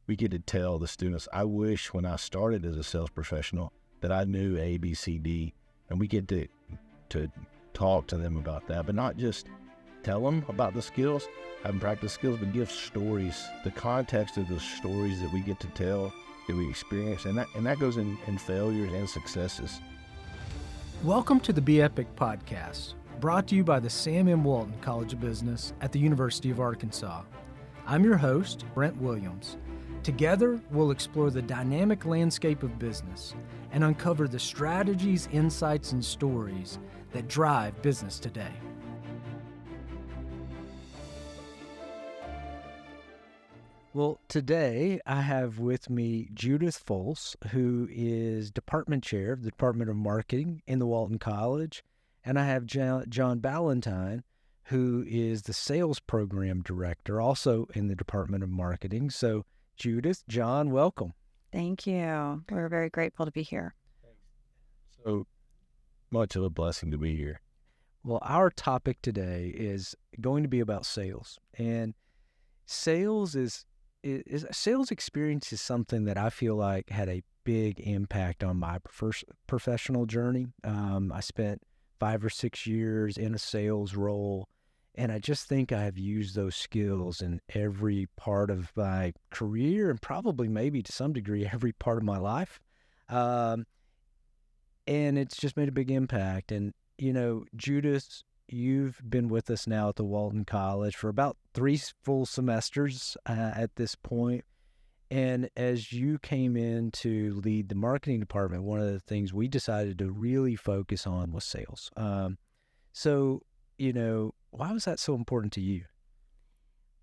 we get to tell the students, I wish when I started as a sales professional that I knew A, B, C, D, and we get to talk to them about that, but not just tell them about the skills, have them practice skills, but give stories, the context of the stories that we get to tell, that we experience, and that goes in failures and successes. Welcome to the Be Epic podcast, brought to you by the Sam M. Walton College of Business at the University of Arkansas. I'm your host, Brent Williams. Together, we'll explore the dynamic landscape of business and uncover the strategies, insights, and stories that drive business today. Well, today I have with me Judith Folse, who is Department Chair of the Department of Marketing in the Walton College, and I have John Ballentine, who is the Sales Program Director, also in the Department of Marketing. So, Judith, John, welcome. Thank you. We're very grateful to be here. So much of a blessing to be here. Well, our topic today is going to be about sales, and sales sales experience is something that I feel like had a big impact on my professional journey. I spent 5 or 6 years in a sales role, and I just think I have used those skills in every part of my career and probably maybe to some degree every part of my life. And it's just made a big impact. And, you know, Judith, you've been with us now at the Walton College for about 3 full semesters at this point. And as you came in to lead the marketing department, one of the things we decided to really focus on was sales. So, you know, why was that so important to you?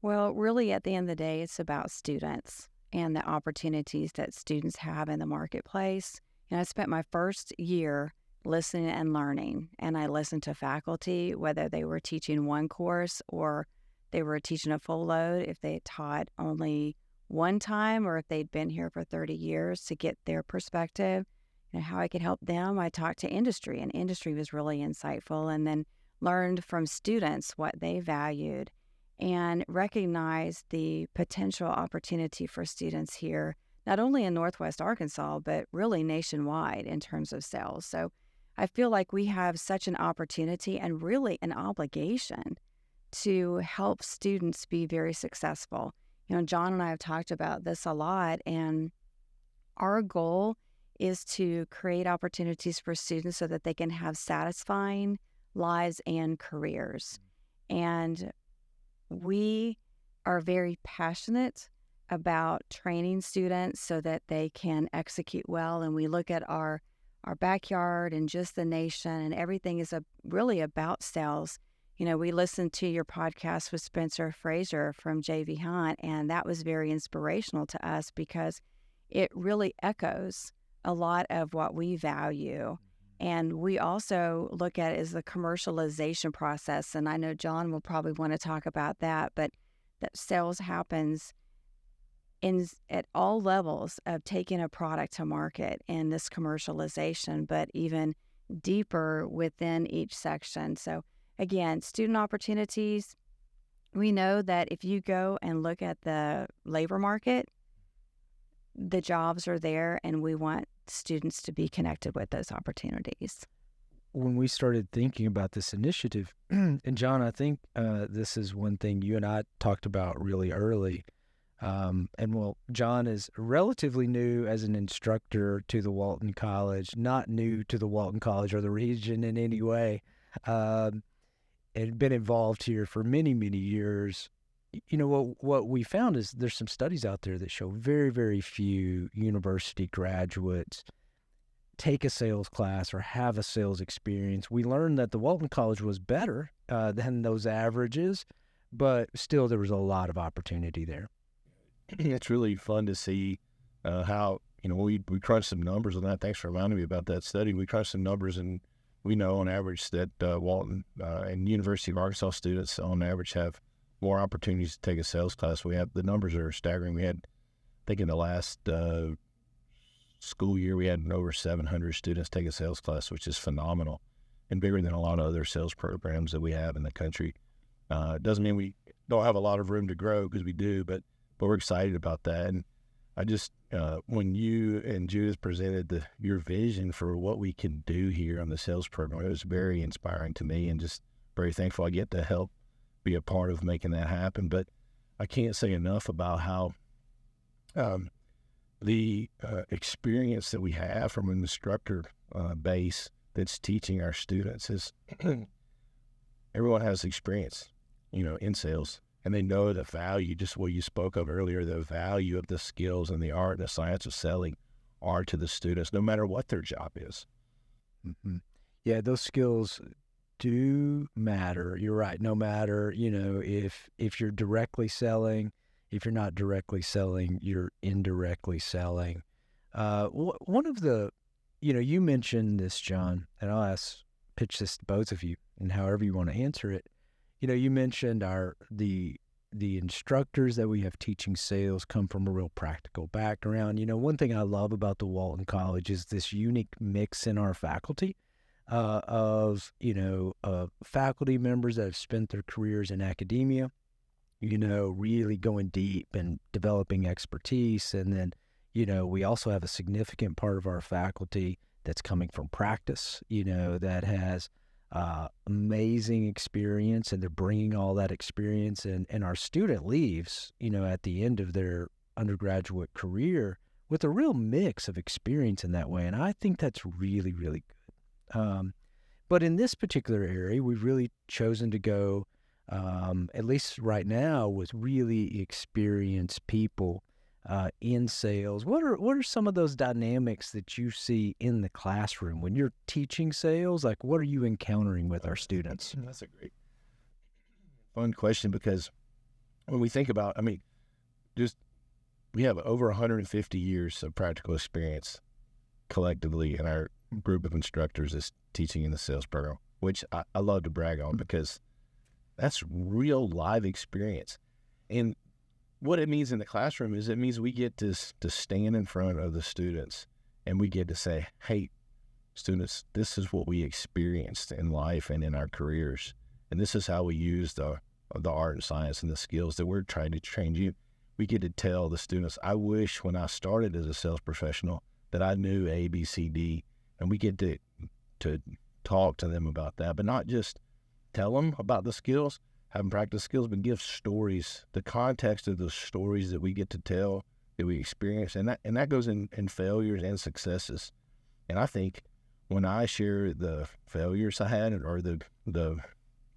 Well, really, at the end of the day, it's about students and the opportunities that students have in the marketplace. And I spent my first year listening and learning, and I listened to faculty, whether they were teaching one course or they were teaching a full load, if they had taught only one time or if they'd been here for 30 years, to get their perspective and how I could help them. I talked to industry, and industry was really insightful, and then learned from students what they valued and recognized the potential opportunity for students here, not only in Northwest Arkansas, but really nationwide in terms of sales. So I feel like we have such an opportunity and really an obligation to help students be very successful. You know, John and I have talked about this a lot, and our goal is to create opportunities for students so that they can have satisfying lives and careers. And we are very passionate about training students so that they can execute well. And we look at our backyard and just the nation, and everything is really about sales. You know, we listened to your podcast with Spencer Fraser from J.V. Hunt, and that was very inspirational to us because it really echoes a lot of what we value. And we also look at it as the commercialization process. And I know John will probably want to talk about that, but that sales happens at all levels of taking a product to market in this commercialization, but even deeper within each section. So again, student opportunities. We know that if you go and look at the labor market, the jobs are there, and we want students to be connected with those opportunities. When we started thinking about this initiative, and John, I think this is one thing you and I talked about really early. And well, John is relatively new as an instructor to the Walton College, not new to the Walton College or the region in any way. And been involved here for many, many years. You know, what we found is there's some studies out there that show very, very few university graduates take a sales class or have a sales experience. We learned that the Walton College was better than those averages, but still there was a lot of opportunity there. It's really fun to see how, you know, we crunched some numbers on that. Thanks for reminding me about that study. We crunched some numbers, and we know on average that Walton and University of Arkansas students on average have more opportunities to take a sales class. The numbers are staggering. We had, I think in the last school year, we had over 700 students take a sales class, which is phenomenal and bigger than a lot of other sales programs that we have in the country. It doesn't mean we don't have a lot of room to grow, because we do, but we're excited about that. And I just, when you and Judith presented your vision for what we can do here on the sales program, it was very inspiring to me, and just very thankful I get to help be a part of making that happen. But I can't say enough about how the experience that we have from an instructor base that's teaching our students is everyone has experience, in sales. And they know the value, just what you spoke of earlier, the value of the skills and the art and the science of selling are to the students, no matter what their job is. Mm-hmm. Yeah, those skills do matter. You're right. No matter, if you're directly selling, if you're not directly selling, you're indirectly selling. One of the, you mentioned this, John, and I'll pitch this to both of you, and however you want to answer it. You mentioned the instructors that we have teaching sales come from a real practical background. One thing I love about the Walton College is this unique mix in our faculty of faculty members that have spent their careers in academia, really going deep and developing expertise. And then, we also have a significant part of our faculty that's coming from practice, that has amazing experience, and they're bringing all that experience, and our student leaves, at the end of their undergraduate career with a real mix of experience in that way. And I think that's really, really good. But in this particular area, we've really chosen to go, at least right now, with really experienced people in sales. What are some of those dynamics that you see in the classroom when you're teaching sales? Like, what are you encountering with our students? That's a great, fun question, because when we think about, we have over 150 years of practical experience collectively in our group of instructors that's teaching in the sales program, which I love to brag on, because that's real live experience. And what it means in the classroom is it means we get to stand in front of the students, and we get to say, hey, students, this is what we experienced in life and in our careers. And this is how we use the art and science and the skills that we're trying to train you. We get to tell the students, I wish when I started as a sales professional that I knew A, B, C, D. And we get to talk to them about that, but not just tell them about the skills, having practice skills, but give stories, the context of the stories that we get to tell, that we experience. And that goes in failures and successes. And I think when I share the failures I had, or the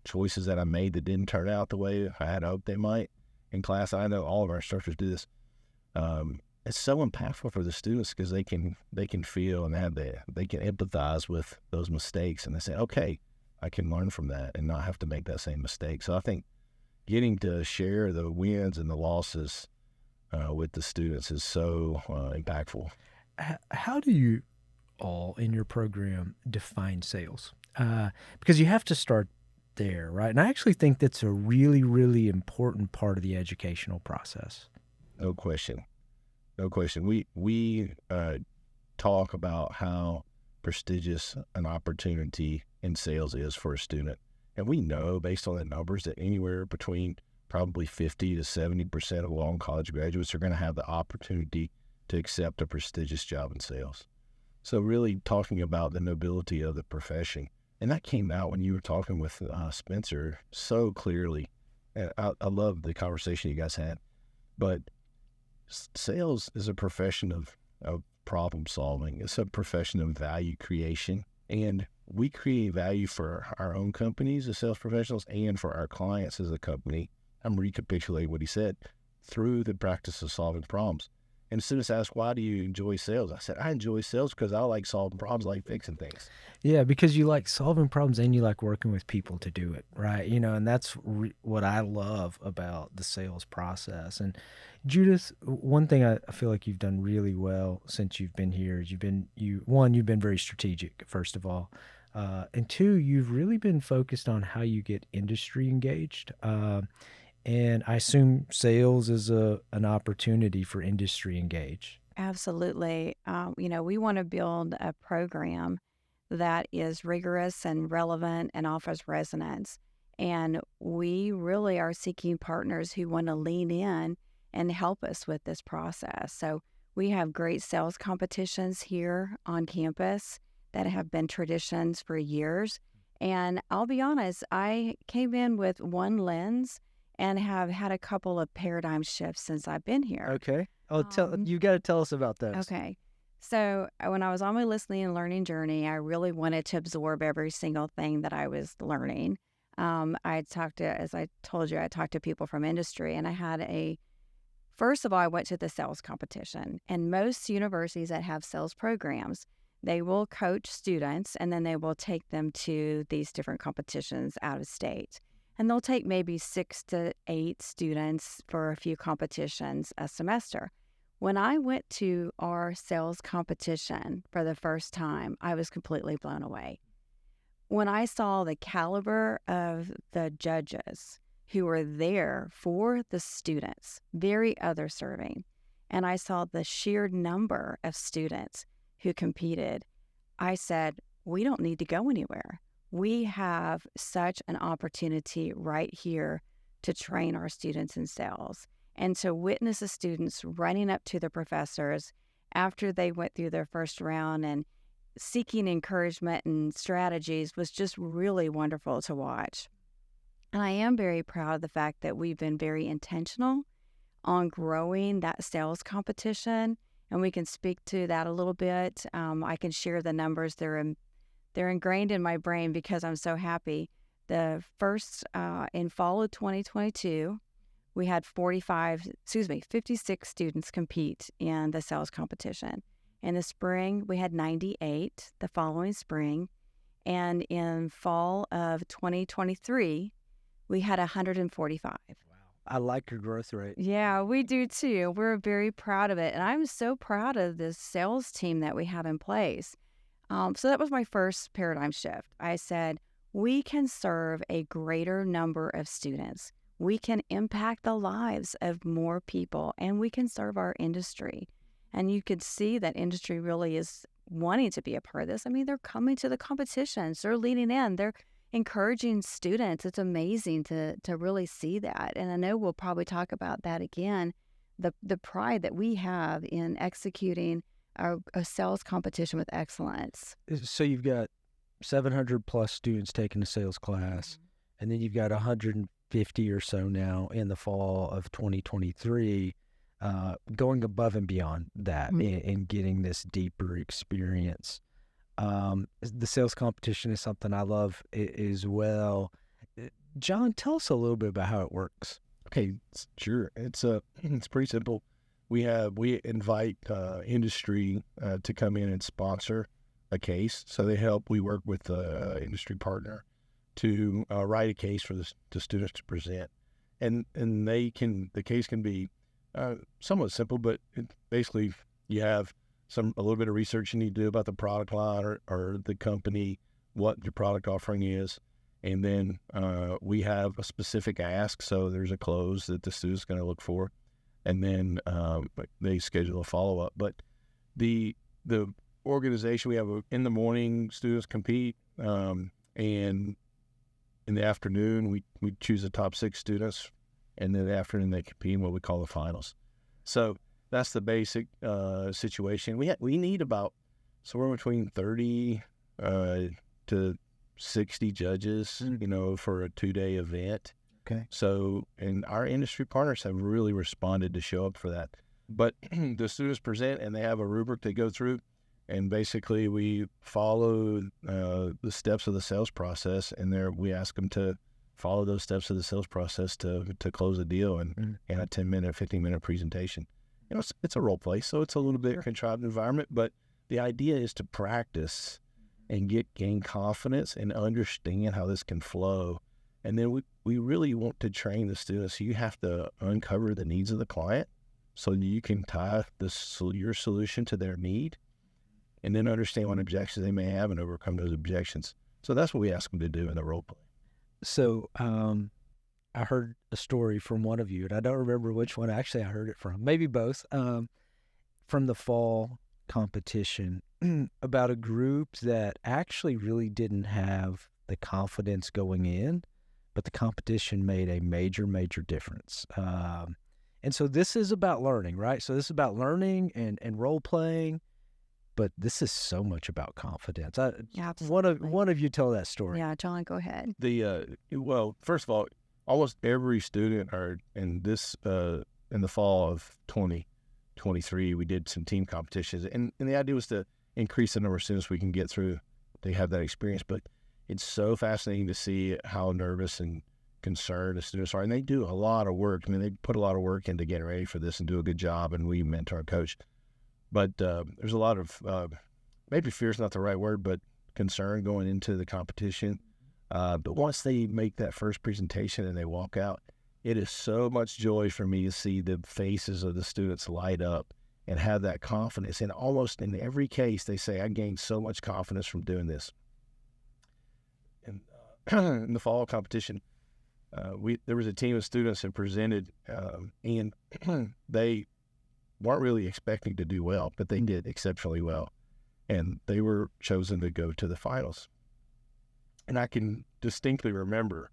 choices that I made that didn't turn out the way I had hoped they might in class, I know all of our instructors do this. It's so impactful for the students, because they can feel and they can empathize with those mistakes, and they say, okay, I can learn from that and not have to make that same mistake. So I think getting to share the wins and the losses with the students is so impactful. How do you all in your program define sales? Because you have to start there, right? And I actually think that's a really, really important part of the educational process. No question. We talk about how prestigious an opportunity in sales is for a student. And we know, based on the numbers, that anywhere between probably 50 to 70% of Walton College graduates are going to have the opportunity to accept a prestigious job in sales. So really talking about the nobility of the profession. And that came out when you were talking with Spencer so clearly. And I love the conversation you guys had. But sales is a profession of problem solving. It's a profession of value creation. And we create value for our own companies as sales professionals and for our clients as a company. I'm recapitulating what he said, through the practice of solving problems. And students ask, why do you enjoy sales? I said, I enjoy sales because I like solving problems, I like fixing things. Yeah, because you like solving problems and you like working with people to do it, right? And that's what I love about the sales process. And Judith, one thing I feel like you've done really well since you've been here is you've been very strategic, first of all. And two, you've really been focused on how you get industry engaged. And I assume sales is an opportunity for industry engaged. Absolutely. We want to build a program that is rigorous and relevant and offers resonance. And we really are seeking partners who want to lean in and help us with this process. So We have great sales competitions here on campus that have been traditions for years. And I'll be honest, I came in with one lens and have had a couple of paradigm shifts since I've been here. Okay. You got to tell us about those. Okay. So when I was on my listening and learning journey, I really wanted to absorb every single thing that I was learning. As I told you, I talked to people from industry, and first of all, I went to the sales competition. And most universities that have sales programs, they will coach students and then they will take them to these different competitions out of state. And they'll take maybe 6 to 8 students for a few competitions a semester. When I went to our sales competition for the first time, I was completely blown away. When I saw the caliber of the judges who were there for the students, very other serving, and I saw the sheer number of students who competed, I said, we don't need to go anywhere. We have such an opportunity right here to train our students in sales. And to witness the students running up to the professors after they went through their first round and seeking encouragement and strategies was just really wonderful to watch. And I am very proud of the fact that we've been very intentional on growing that sales competition, and we can speak to that a little bit. I can share the numbers. They're ingrained in my brain because I'm so happy. The first, in fall of 2022, we had 56 students compete in the sales competition. In the spring, we had 98 the following spring. And in fall of 2023, we had 145. Wow. I like your growth rate. Yeah, we do too. We're very proud of it. And I'm so proud of this sales team that we have in place. So that was my first paradigm shift. I said, we can serve a greater number of students. We can impact the lives of more people, and we can serve our industry. And you could see that industry really is wanting to be a part of this. I mean, they're coming to the competitions. They're leaning in. They're encouraging students. It's amazing to really see that. And I know we'll probably talk about that again, the pride that we have in executing a sales competition with excellence. So you've got 700 plus students taking a sales class, and then you've got 150 or so now in the fall of 2023, going above and beyond that and getting this deeper experience. The sales competition is something I love as well. John, tell us a little bit about how it works. Okay, sure. It's pretty simple. We invite industry to come in and sponsor a case. So we work with the industry partner to write a case for the students to present, and the case can be somewhat simple, but basically you have a little bit of research you need to do about the product line or the company, what your product offering is, and then we have a specific ask. So there's a close that the student's going to look for, and then they schedule a follow up. But the organization, we have in the morning students compete, and in the afternoon we choose the top 6 students, and in the afternoon they compete in what we call the finals. So that's the basic situation. We need about somewhere between 30 to 60 judges, for a 2-day event. Okay. So, and our industry partners have really responded to show up for that. But the students present, and they have a rubric they go through, and basically we follow the steps of the sales process, and we ask them to follow those steps of the sales process to close a deal in a 10-minute, 15-minute presentation. It's a role play, so it's a little bit contrived environment, but the idea is to practice and gain confidence and understand how this can flow. And then we really want to train the students. You have to uncover the needs of the client so you can tie your solution to their need, and then understand what objections they may have and overcome those objections. So that's what we ask them to do in the role play. So I heard a story from one of you, and I don't remember which one actually I heard it from, maybe both, from the fall competition about a group that actually really didn't have the confidence going in, but the competition made a major, major difference. And so this is about learning, right? So this is about learning and role playing, but this is so much about confidence. Yeah, One absolutely. of you tell that story. Yeah, John, go ahead. Well, first of all, almost every student in the fall of 2023, we did some team competitions, and the idea was to increase the number of students we can get through. They have that experience, but it's so fascinating to see how nervous and concerned the students are, and they do a lot of work. I mean, they put a lot of work into getting ready for this and do a good job, and we mentor and coach. But there's a lot of maybe fear is not the right word, but concern going into the competition. But once they make that first presentation and they walk out, it is so much joy for me to see the faces of the students light up and have that confidence. And almost in every case, they say, I gained so much confidence from doing this. And in the fall competition, there was a team of students that presented, and they weren't really expecting to do well, but they did exceptionally well. And they were chosen to go to the finals. And I can distinctly remember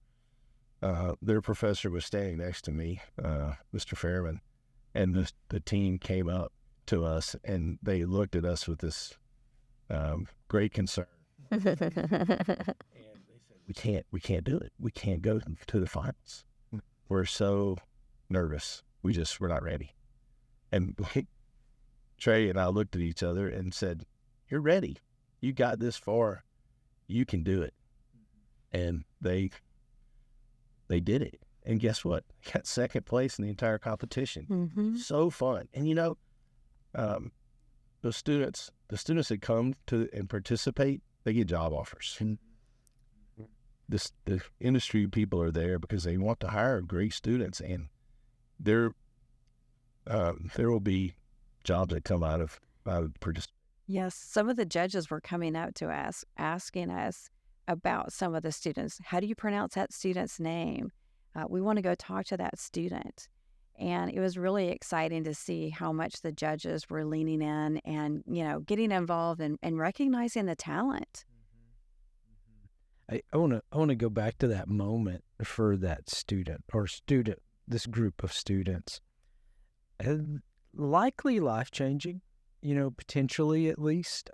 their professor was standing next to me, Mr. Fairman, and the team came up to us, and they looked at us with this great concern. And they said, we can't do it. We can't go to the finals. We're so nervous. We're not ready. And Trey and I looked at each other and said, you're ready. You got this far. You can do it. And they did it. And guess what? They got second place in the entire competition. Mm-hmm. So fun. And the students that come to and participate, they get job offers. The industry people are there because they want to hire great students, and there will be jobs that come out of participation. Yes, some of the judges were coming up to us, asking us about some of the students. How do you pronounce that student's name? We want to go talk to that student. And it was really exciting to see how much the judges were leaning in and, getting involved and recognizing the talent. I want to go back to that moment for that this group of students. Likely life-changing, potentially at least.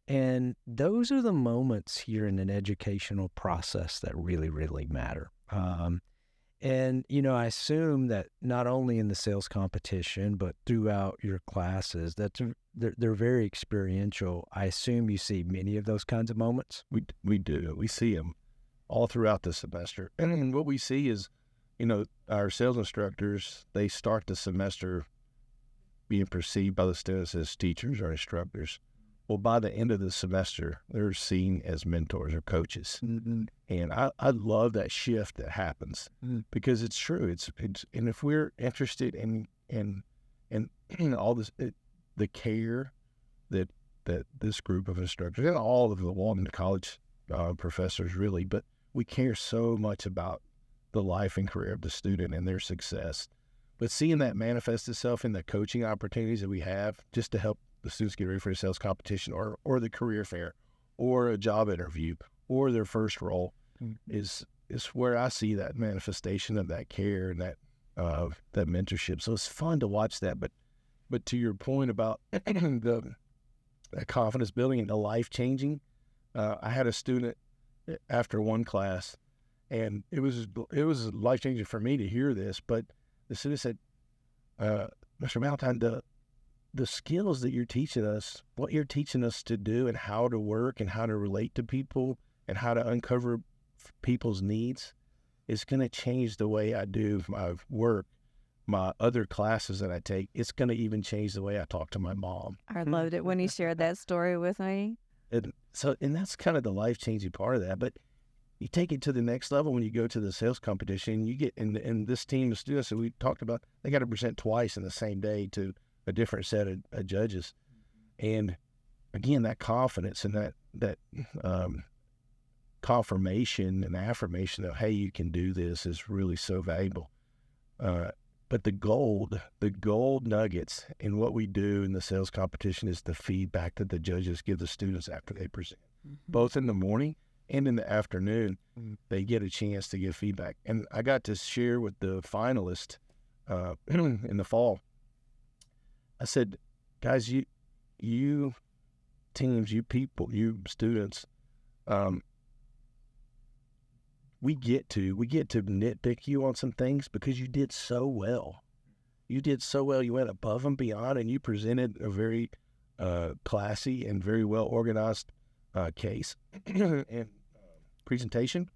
And those are the moments here in an educational process that really, really matter. And I assume that not only in the sales competition, but throughout your classes, they're very experiential. I assume you see many of those kinds of moments. We do. We see them all throughout the semester. And what we see is, our sales instructors, they start the semester being perceived by the students as teachers or instructors. Well, by the end of the semester, they're seen as mentors or coaches. Mm-hmm. And I love that shift that happens because it's true. It's and if we're interested in all this, the care that this group of instructors and all of the Walton College professors really, but we care so much about the life and career of the student and their success. But seeing that manifest itself in the coaching opportunities that we have just to help the students get ready for a sales competition or the career fair or a job interview or their first role is where I see that manifestation of that care and that mentorship. So it's fun to watch that. But to your point about the confidence building and the life changing, I had a student after one class, and it was life changing for me to hear this. But the student said, Mr. Ballentine, the skills that you're teaching us, what you're teaching us to do and how to work and how to relate to people and how to uncover people's needs is going to change the way I do my work, my other classes that I take. It's going to even change the way I talk to my mom. I loved it when you shared that story with me. And that's kind of the life-changing part of that. But you take it to the next level when you go to the sales competition. You get in this team of students that we talked about, they got to present twice in the same day to a different set of judges. And again, that confidence and that confirmation and affirmation of, hey, you can do this is really so valuable. But the gold nuggets in what we do in the sales competition is the feedback that the judges give the students after they present. Both in the morning and in the afternoon, they get a chance to give feedback. And I got to share with the finalists in the fall. I said, guys, you teams, you people, you students, we get to nitpick you on some things because you did so well. You did so well. You went above and beyond, and you presented a very classy and very well organized case and presentation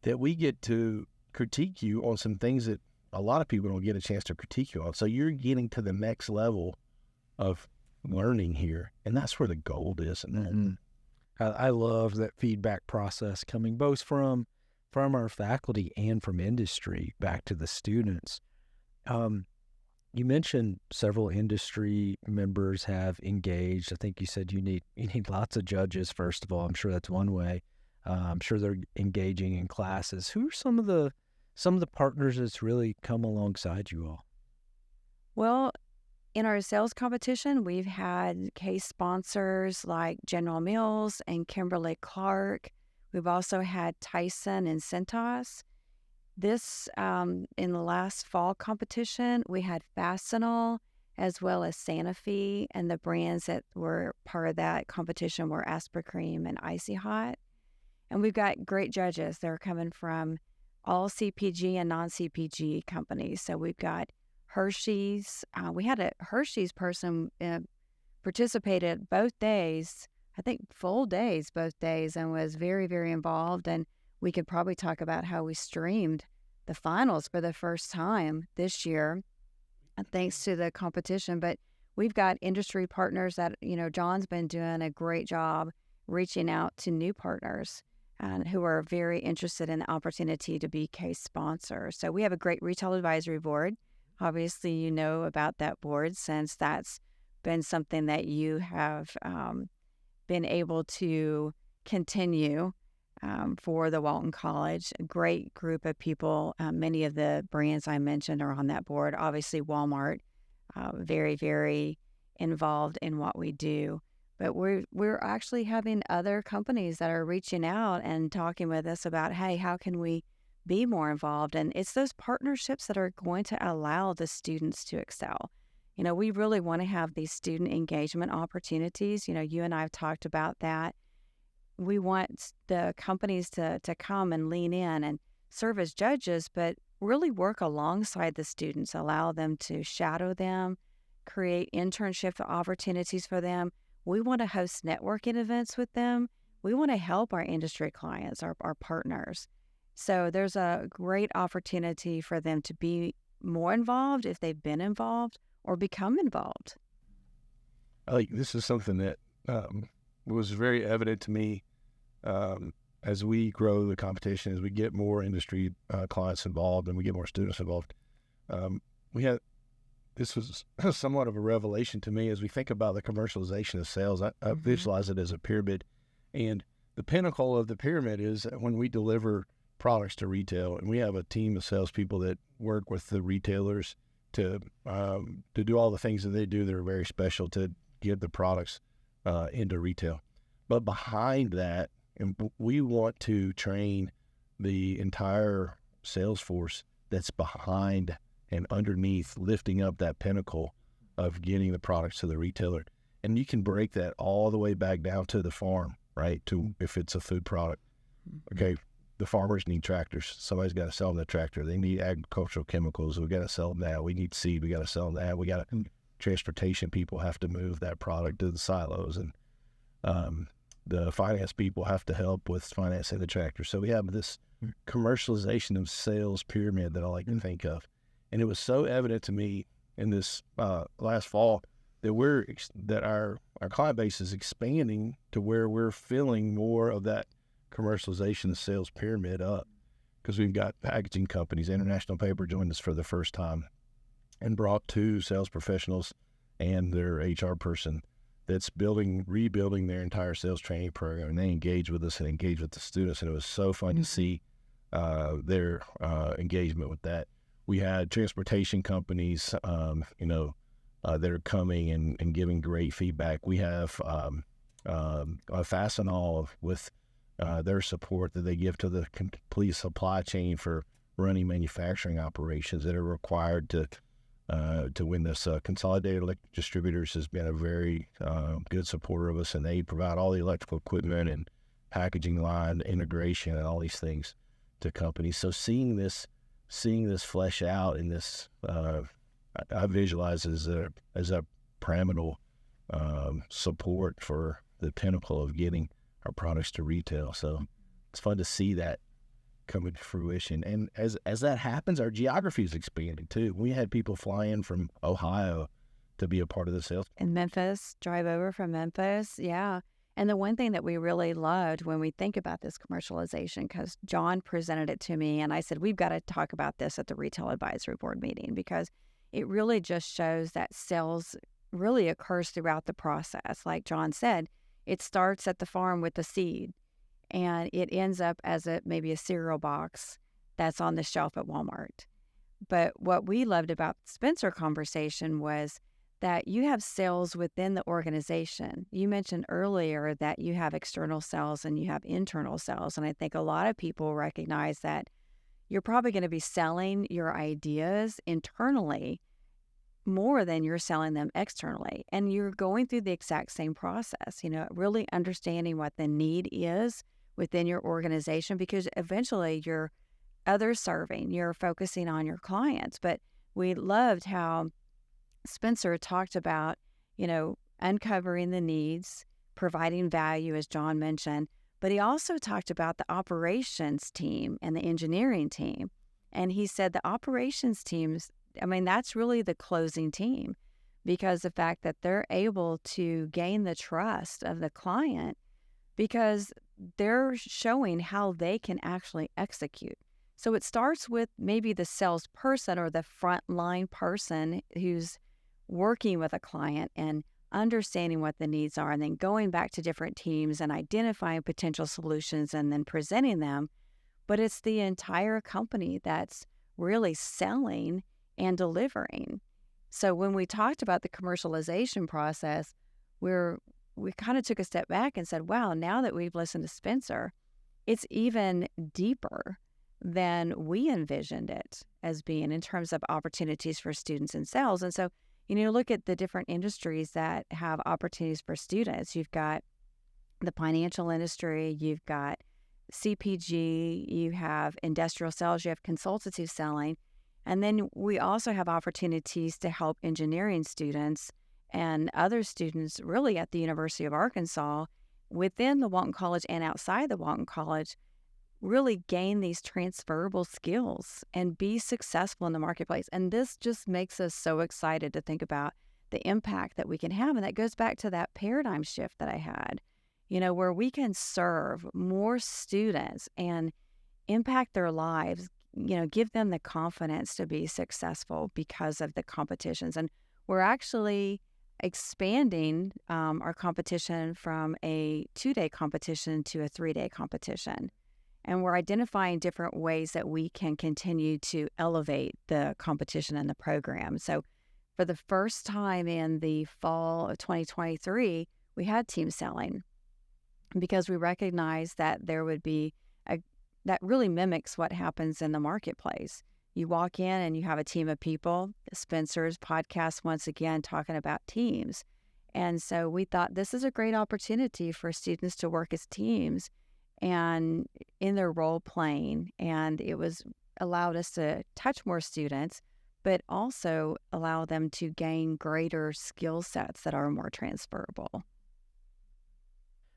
that we get to critique you on some things that a lot of people don't get a chance to critique you on. So you're getting to the next level of learning here, and that's where the gold is. And I love that feedback process coming both from our faculty and from industry back to the students. You mentioned several industry members have engaged. I think you said you need lots of judges, first of all. I'm sure that's one way. I'm sure they're engaging in classes. Who are some of the partners that's really come alongside you all? Well, in our sales competition, we've had case sponsors like General Mills and Kimberly-Clark. We've also had Tyson and Cintas. This, in the last fall competition, we had Fastenal as well as Santa Fe, and the brands that were part of that competition were Aspercream and Icy Hot. And we've got great judges. They're coming from all CPG and non-CPG companies. So we've got Hershey's. We had a Hershey's person participated both days, I think full days, both days, and was very, very involved. And we could probably talk about how we streamed the finals for the first time this year, thanks to the competition. But we've got industry partners that, John's been doing a great job reaching out to new partners who are very interested in the opportunity to be case sponsors. So we have a great retail advisory board. Obviously, you know about that board since that's been something that you have been able to continue for the Walton College. A great group of people. Many of the brands I mentioned are on that board. Obviously, Walmart, very, very involved in what we do. But we're actually having other companies that are reaching out and talking with us about, hey, how can we be more involved? And it's those partnerships that are going to allow the students to excel. We really want to have these student engagement opportunities. You and I have talked about that. We want the companies to come and lean in and serve as judges, but really work alongside the students, allow them to shadow them, create internship opportunities for them. We want to host networking events with them. We want to help our industry clients, our partners. So there's a great opportunity for them to be more involved if they've been involved or become involved. This is something that was very evident to me as we grow the competition, as we get more industry clients involved and we get more students involved. This was somewhat of a revelation to me as we think about the commercialization of sales. I visualize it as a pyramid, and the pinnacle of the pyramid is when we deliver products to retail, and we have a team of salespeople that work with the retailers to do all the things that they do that are very special to get the products into retail. But behind that, and we want to train the entire sales force that's behind and underneath, lifting up that pinnacle of getting the products to the retailer. And you can break that all the way back down to the farm, right? To if it's a food product. Okay, the farmers need tractors. Somebody's got to sell them the tractor. They need agricultural chemicals. We got to sell them that. We need seed. We got to sell them that. We got transportation people have to move that product to the silos, and the finance people have to help with financing the tractor. So we have this commercialization of sales pyramid that I like to think of. And it was so evident to me in this last fall that our client base is expanding to where we're filling more of that commercialization of sales pyramid up, because we've got packaging companies. International Paper joined us for the first time and brought 2 sales professionals and their HR person that's rebuilding their entire sales training program. And they engage with us and engage with the students. And it was so fun to see their engagement with that. We had transportation companies, that are coming and giving great feedback. We have Fastenal with their support that they give to the complete supply chain for running manufacturing operations that are required to win this. Consolidated Electric Distributors has been a very good supporter of us, and they provide all the electrical equipment and packaging line integration and all these things to companies. So seeing this flesh out in this, I visualize as a pyramidal support for the pinnacle of getting our products to retail. So it's fun to see that coming to fruition. And as that happens, our geography is expanding too. We had people fly in from Ohio to be a part of the sales. In Memphis, drive over from Memphis. Yeah. And the one thing that we really loved when we think about this commercialization, because John presented it to me and I said, we've got to talk about this at the Retail Advisory Board meeting, because it really just shows that sales really occurs throughout the process. Like John said, it starts at the farm with the seed, and it ends up as maybe a cereal box that's on the shelf at Walmart. But what we loved about the Spencer conversation was that you have sales within the organization. You mentioned earlier that you have external sales and you have internal sales. And I think a lot of people recognize that you're probably going to be selling your ideas internally more than you're selling them externally. And you're going through the exact same process, really understanding what the need is within your organization, because eventually you're other serving, you're focusing on your clients. But we loved how Spencer talked about, uncovering the needs, providing value, as John mentioned, but he also talked about the operations team and the engineering team. And he said the operations teams, that's really the closing team, because the fact that they're able to gain the trust of the client because they're showing how they can actually execute. So it starts with maybe the salesperson or the frontline person who's working with a client and understanding what the needs are, and then going back to different teams and identifying potential solutions and then presenting them. But it's the entire company that's really selling and delivering. So when we talked about the commercialization process, we kind of took a step back and said, wow, now that we've listened to Spencer, it's even deeper than we envisioned it as being in terms of opportunities for students in sales. And so, look at the different industries that have opportunities for students. You've got the financial industry, you've got CPG, you have industrial sales, you have consultative selling. And then we also have opportunities to help engineering students and other students really at the University of Arkansas, within the Walton College and outside the Walton College, really gain these transferable skills and be successful in the marketplace. And this just makes us so excited to think about the impact that we can have. And that goes back to that paradigm shift that I had, where we can serve more students and impact their lives, give them the confidence to be successful because of the competitions. And we're actually expanding our competition from a 2-day competition to a 3-day competition. And we're identifying different ways that we can continue to elevate the competition and the program. So for the first time in the fall of 2023, we had team selling, because we recognized that there would be that really mimics what happens in the marketplace. You walk in and you have a team of people. Spencer's podcast, once again, talking about teams. And so we thought this is a great opportunity for students to work as teams and in their role playing. And it allowed us to touch more students, but also allow them to gain greater skill sets that are more transferable.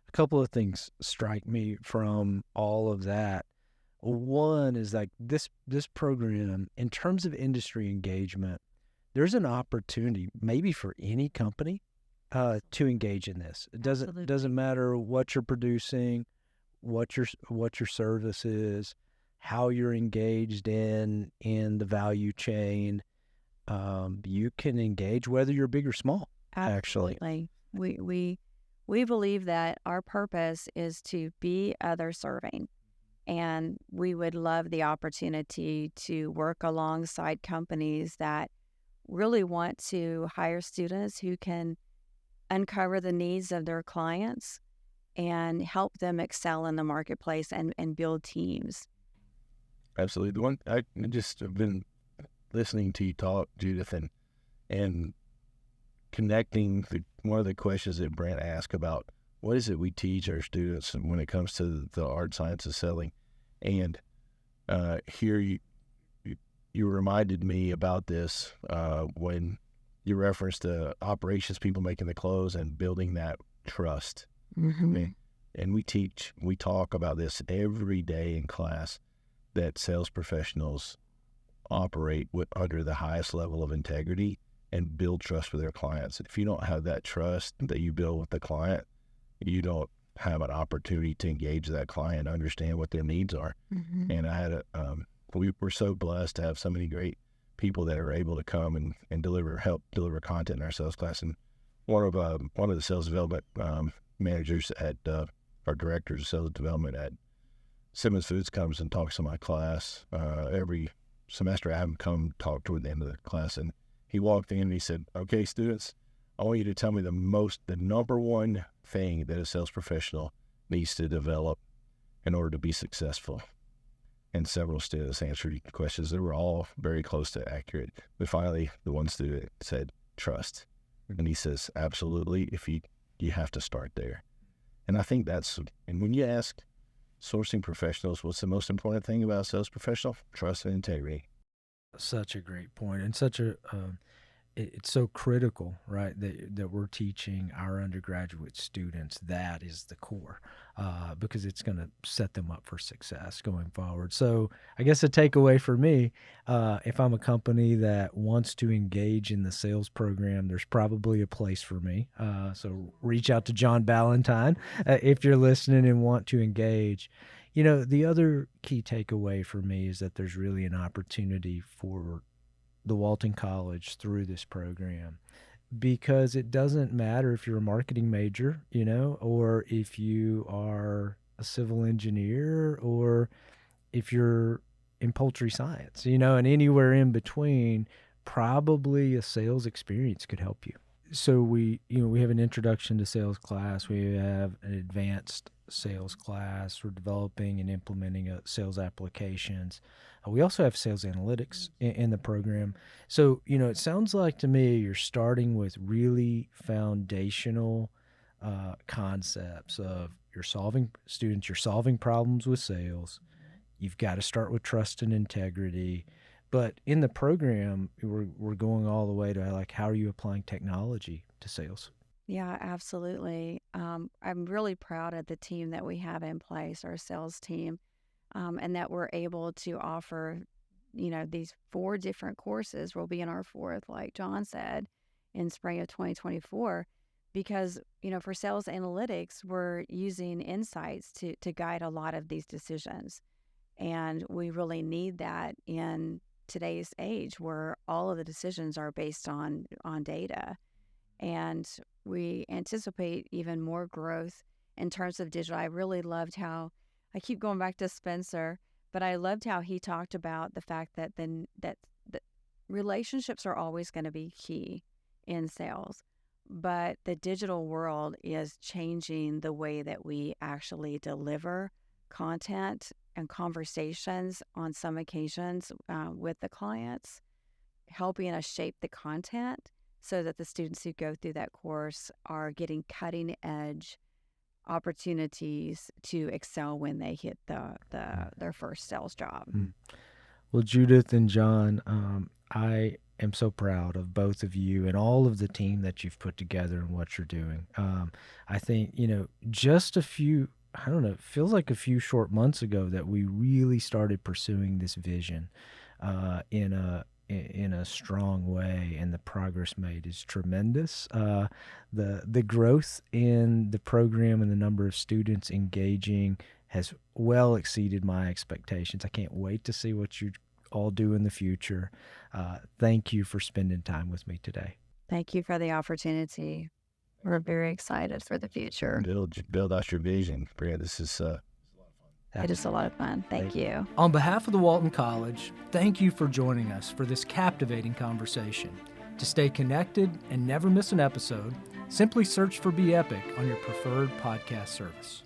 A couple of things strike me from all of that. One is like this program, in terms of industry engagement, there's an opportunity maybe for any company to engage in this. It doesn't matter what you're producing, what your service is, how you're engaged in the value chain. You can engage whether you're big or small. Absolutely. Actually, we believe that our purpose is to be other serving. And we would love the opportunity to work alongside companies that really want to hire students who can uncover the needs of their clients and help them excel in the marketplace and build teams. Absolutely. The one I just have been listening to you talk, Judith, and connecting one of the questions that Brent asked about what is it we teach our students when it comes to the art, science of selling, and here you reminded me about this when you referenced the operations people making the clothes and building that trust. Mm-hmm. And we talk about this every day in class, that sales professionals operate under the highest level of integrity and build trust with their clients. If you don't have that trust that you build with the client, you don't have an opportunity to engage that client, understand what their needs are. Mm-hmm. And I had we were so blessed to have so many great people that are able to come and help deliver content in our sales class. And one of the sales development managers at our directors of sales development at Simmons Foods comes and talks to my class every semester. I have him come talk toward the end of the class, and he walked in and he said, "Okay, students, I want you to tell me the number one thing that a sales professional needs to develop in order to be successful." And several students answered questions that were all very close to accurate. But finally, the one student said, "Trust." And he says, "Absolutely, if you have to start there." And I think and when you ask sourcing professionals, what's the most important thing about a sales professional? Trust and integrity. Such a great point, and such a it's so critical, right, that we're teaching our undergraduate students that is the core, because it's going to set them up for success going forward. So I guess a takeaway for me, if I'm a company that wants to engage in the sales program, there's probably a place for me. So reach out to John Ballentine if you're listening and want to engage. The other key takeaway for me is that there's really an opportunity for the Walton College through this program, because it doesn't matter if you're a marketing major, or if you are a civil engineer, or if you're in poultry science, and anywhere in between, probably a sales experience could help you. So we have an introduction to sales class. We have an advanced sales class. We're developing and implementing sales applications. We also have sales analytics in the program. So, it sounds like to me you're starting with really foundational concepts of you're solving problems with sales. You've got to start with trust and integrity. But in the program, we're going all the way to how are you applying technology to sales? Yeah, absolutely. I'm really proud of the team that we have in place, our sales team, and that we're able to offer, these 4 different courses. We'll be in our 4th, like John said, in spring of 2024, because, for sales analytics, we're using insights to guide a lot of these decisions. And we really need that in today's age where all of the decisions are based on data. And we anticipate even more growth in terms of digital. I really loved how, I keep going back to Spencer, but I loved how he talked about the fact that the relationships are always going to be key in sales, but the digital world is changing the way that we actually deliver content and conversations on some occasions with the clients, helping us shape the content so that the students who go through that course are getting cutting edge opportunities to excel when they hit their first sales job. Well, Judith and John, I am so proud of both of you and all of the team that you've put together and what you're doing. I think, just it feels like a few short months ago that we really started pursuing this vision in a strong way, and the progress made is tremendous. The growth in the program and the number of students engaging has well exceeded my expectations. I can't wait to see what you all do in the future. Thank you for spending time with me today. Thank you for the opportunity. We're very excited for the future. Build out your vision, Brent. This is it is a lot of fun. Thank you. On behalf of the Walton College, thank you for joining us for this captivating conversation. To stay connected and never miss an episode, simply search for Be Epic on your preferred podcast service.